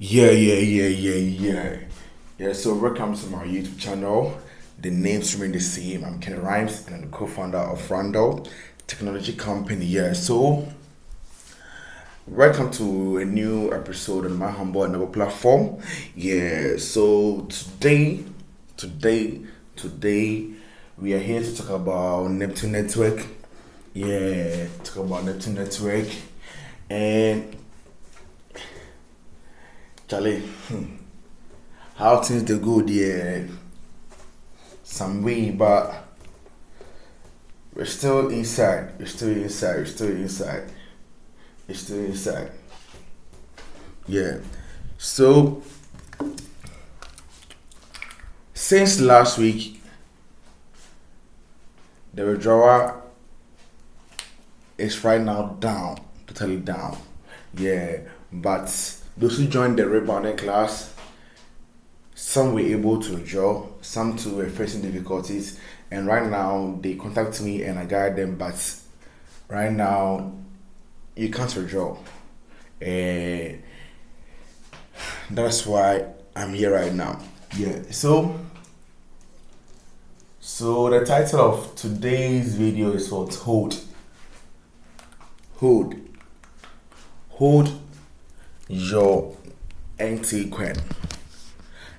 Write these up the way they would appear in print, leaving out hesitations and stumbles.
Yeah, so welcome to my YouTube channel. The names remain the same. I'm Kenny Rhymes and I'm the co-founder of Randall Technology Company. So welcome to a new episode on my humble and noble platform. So today we are here to talk about Neptune Network. Talk about Neptune Network and Charlie. How things they go there some way, but we're still inside. We're still inside. Yeah. So since last week, the withdrawal is right now down, totally down. Yeah. But those who joined the rebounding class, some were able to withdraw, some too were facing difficulties, and right now they contact me and I guide them. But right now, you can't withdraw, and that's why I'm here right now. So the title of today's video is what hold, hold your NT coin.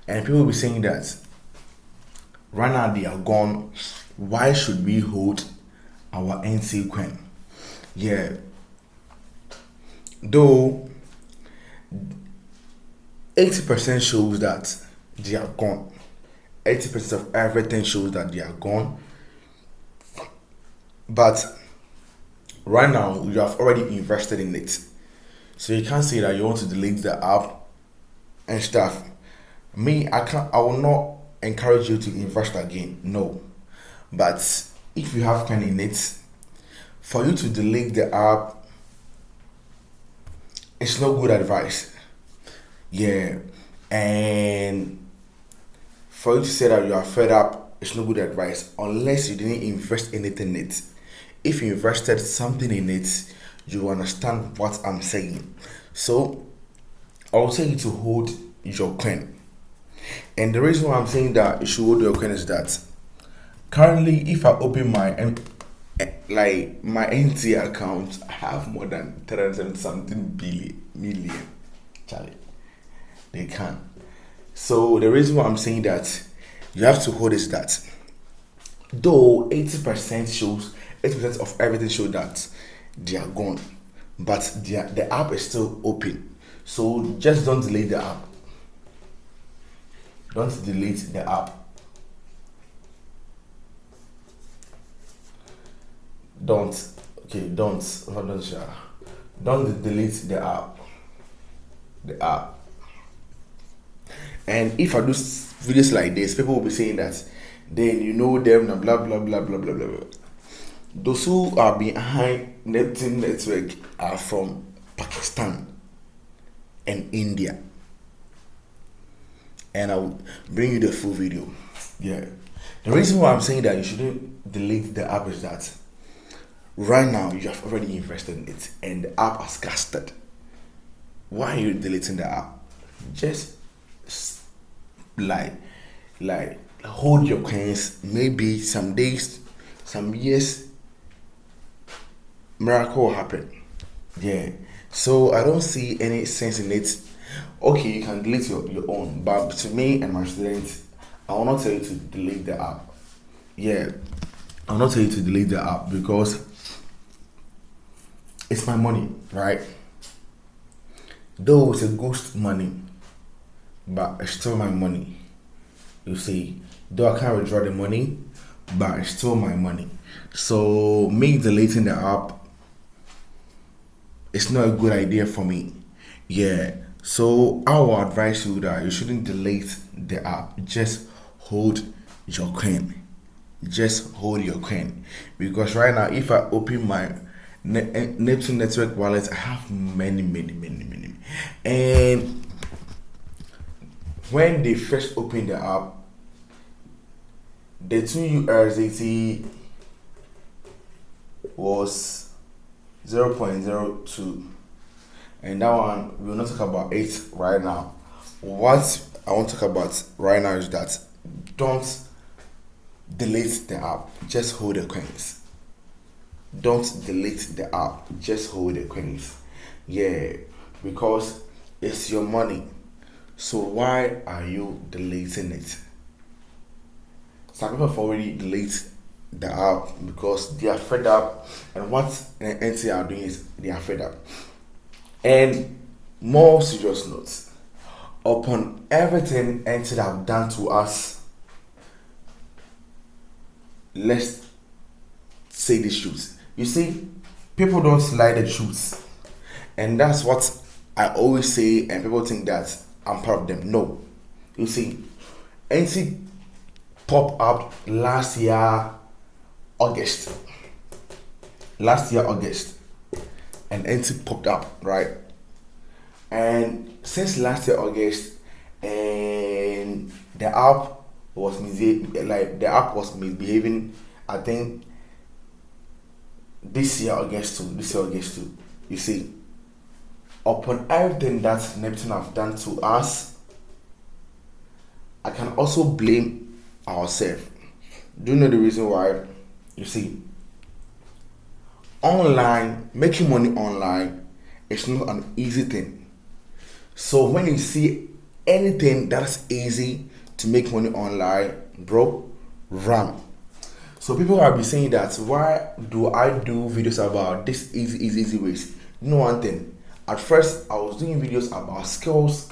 And people will be saying that right now they are gone. Why should we hold our NC coin? Yeah. Though 80% shows that they are gone. 80% of everything shows that they are gone. But right now you have already invested in it. So you can't say that you want to delete the app and stuff. I will not encourage you to invest again. No. But if you have coin in it, for you to delete the app, it's not good advice. And for you to say that you are fed up, it's not good advice unless you didn't invest anything in it. If you invested something in it, you understand what I'm saying. So I will tell you to hold your coin. And the reason why I'm saying that you should hold your coin is that currently, if I open my NT account, I have more than 300 something million. Charlie, they can. So the reason why I'm saying that you have to hold is that though 80% of everything shows that they are gone, but the app is still open. So just don't delete the app. Don't delete the app. Don't delete the app. And if I do videos like this, people will be saying that then you know them and blah blah blah blah blah blah. Those who are behind Neptune Network are from Pakistan and India. And I'll bring you the full video. The reason why I'm saying that you shouldn't delete the app is that right now you have already invested in it and the app has casted. Why are you deleting the app? Just like hold your coins. Maybe some days, some years, miracle will happen. So I don't see any sense in it. Okay, you can delete your own, but to me and my students, I will not tell you to delete the app. I will not tell you to delete the app because it's my money, right? Though it's a ghost money, but it's still my money. You see, though I can't withdraw the money, but it's still my money. So me deleting the app, it's not a good idea for me. So I will advise you that you shouldn't delete the app. Just hold your coin. Just hold your coin. Because right now, if I open my Neptune Network wallet, I have many. And when they first opened the app, the 2 USDT was 0.02 and that one we will not talk about it right now. What I want to talk about right now is that don't delete the app, just hold the coins. Don't delete the app, just hold the coins. Yeah, because it's your money. So why are you deleting it? Some people have already deleted the app because they are fed up, and what NT are doing is they are fed up. And more serious notes, upon everything NT have done to us, let's say the truth. You see, people don't like the truth, and that's what I always say. And people think that I'm part of them. No, you see, NT popped up last year August, and NT popped up, right? And since last year August, and the app was misbehaving. I think this year August too. You see, upon everything that Neptune have done to us, I can also blame ourselves. Do you know the reason why? You see, making money online is not an easy thing. So when you see anything that's easy to make money online, bro, run. So people have been saying that, why do I do videos about this easy ways? You know one thing, at first I was doing videos about skills,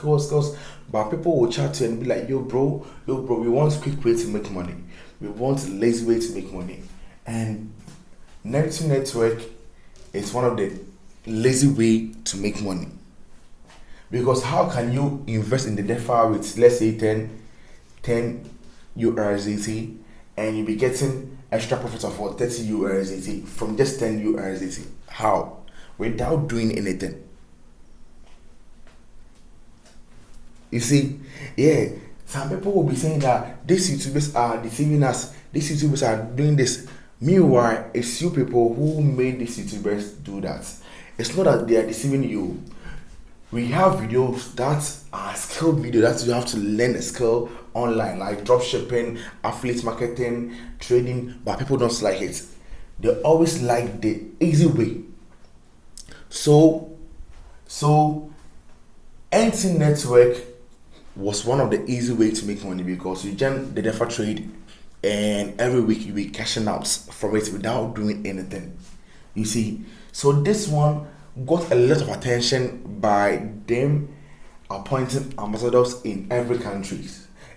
but people will chat to you and be like, yo bro, we want quick way to make money. We want a lazy way to make money. And Neptune Network is one of the lazy way to make money. Because how can you invest in the DeFi with, let's say, 10 USDT, and you be getting extra profits of 30 USDT from just 10 USDT? How? Without doing anything. You see, yeah, some people will be saying that these YouTubers are deceiving us, these YouTubers are doing this. Meanwhile, it's you people who made these YouTubers do that. It's not that they are deceiving you. We have videos that are skill videos that you have to learn a skill online, like dropshipping, affiliate marketing, trading, but people don't like it. They always like the easy way. So NT Network was one of the easy way to make money, because you join the DeFi trade, and every week you be cashing out from it without doing anything. You see, so this one got a lot of attention by them appointing ambassadors in every country,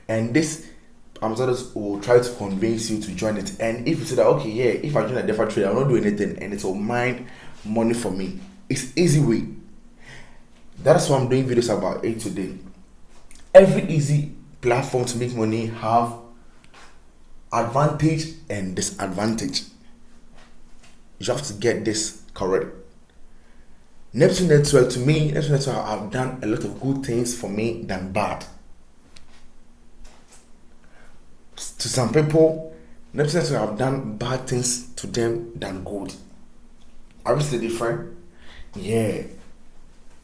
and this ambassadors will try to convince you to join it. And if you say that, okay, yeah, if I join a DeFi trade, I'll not do anything, and it will mine money for me. It's easy way. That's why I'm doing videos about it today. Every easy platform to make money have advantage and disadvantage. You have to get this correct. Neptune Network, to me, Neptune Network have done a lot of good things for me than bad. To some people, Neptune Network have done bad things to them than good. Are we still different? Yeah.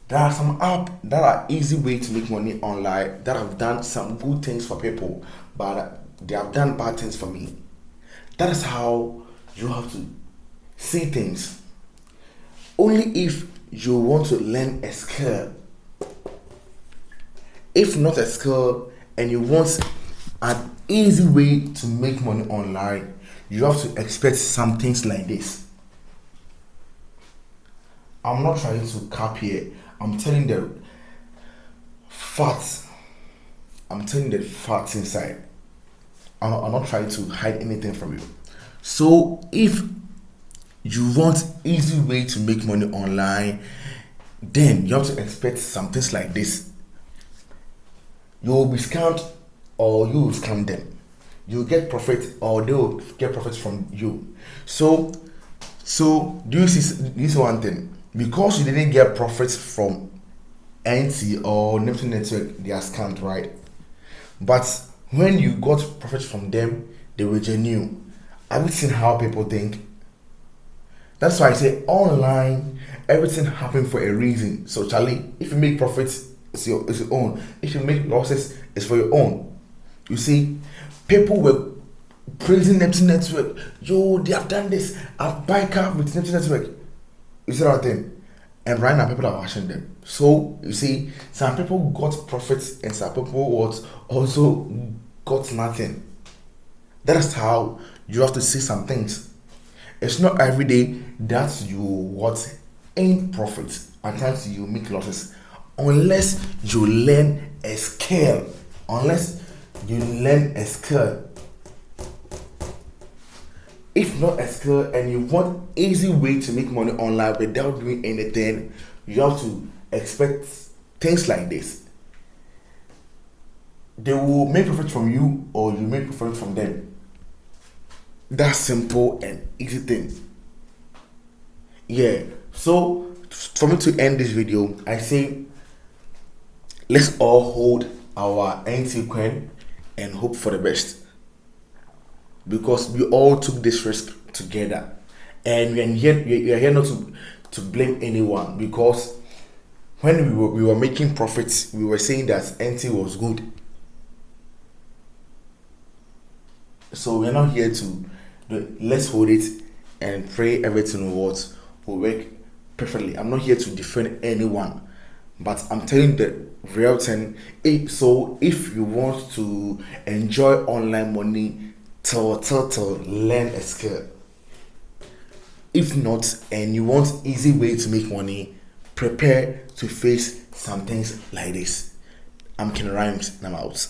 There are some apps that are easy way to make money online that have done some good things for people, but they have done bad things for me. That is how you have to see things. Only if you want to learn a skill. If not a skill, and you want an easy way to make money online, you have to expect some things like this. I'm not trying to cap here. I'm telling the facts. I'm telling the facts inside. I'm not trying to hide anything from you. So if you want easy way to make money online, then you have to expect some things like this. You will be scammed, or you will scam them. You will get profit, or they will get profit from you. So do you see this one thing? Because you didn't get profits from NT or Neptune Network, they are scammed, right? But when you got profit from them, they were genuine. Have you seen how people think? That's why I say online Everything happened for a reason. So Charlie, if you make profits, it's your own. If you make losses, it's for your own. You see, people were praising Neptune Network. Yo, they have done this. I've buy car with Neptune Network. You see that thing? And right now people are watching them. So you see, some people got profits and some people also got nothing. That is how you have to see some things. It's not every day that you ain't profits. At times you make losses. Unless you learn a skill. If not a skill and you want easy way to make money online without doing anything, you have to expect things like this. They will make profit from you or you make profit from them. That's simple and easy thing. Yeah. So for me to end this video, I say let's all hold our NT coin and hope for the best. Because we all took this risk together, and we are here not to blame anyone. Because when we were making profits, we were saying that NT was good. So we're not here to let's hold it and pray everything will work perfectly. I'm not here to defend anyone, but I'm telling the real thing. So if you want to enjoy online money, learn a skill. If not, and you want easy way to make money, prepare to face some things like this. I'm Ken Rhymes and I'm out.